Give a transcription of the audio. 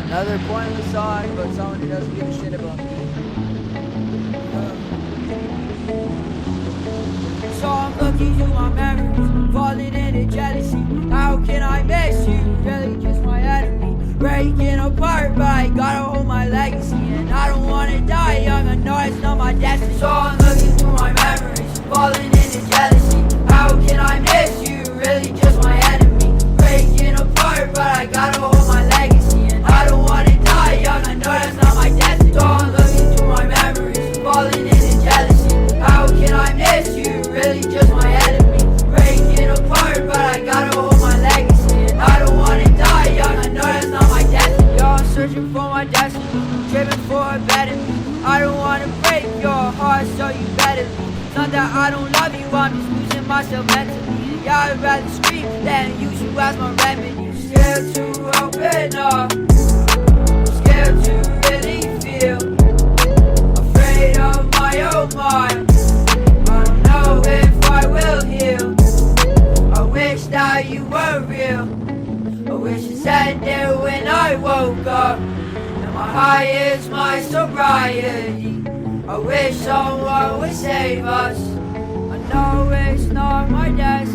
Another pointless song about someone who doesn't give a shit about me. So I'm looking through my memories, falling into jealousy. How can I miss you? Really just my enemy. Breaking apart, but I gotta hold my legacy. And I don't wanna die young, I know it's not my destiny. So I'm looking through my memories, falling into jealousy. How can I miss you? Really just my enemy. Breaking apart, but I gotta hold my legacy. And I don't wanna die young, I know that's not my destiny. So I'm looking through my memories, falling into jealousy. How can I miss you? Really just my enemy. Breaking apart, but I gotta hold my legacy. And I don't wanna die young, I know that's not my destiny. Yo, I'm searching for my destiny, driven for a better me. I don't wanna break your heart, so you better leave. It's not that I don't love you, I'm just losing myself mentally. Yeah, I'd rather scream than use you as my remedy. Scared to open up, scared to really feel, afraid of my own mind. I don't know if I will heal. I wish that you were real. I wish it said there when I woke up, and my high is my sobriety. I wish someone would save us. I know it's not my destiny.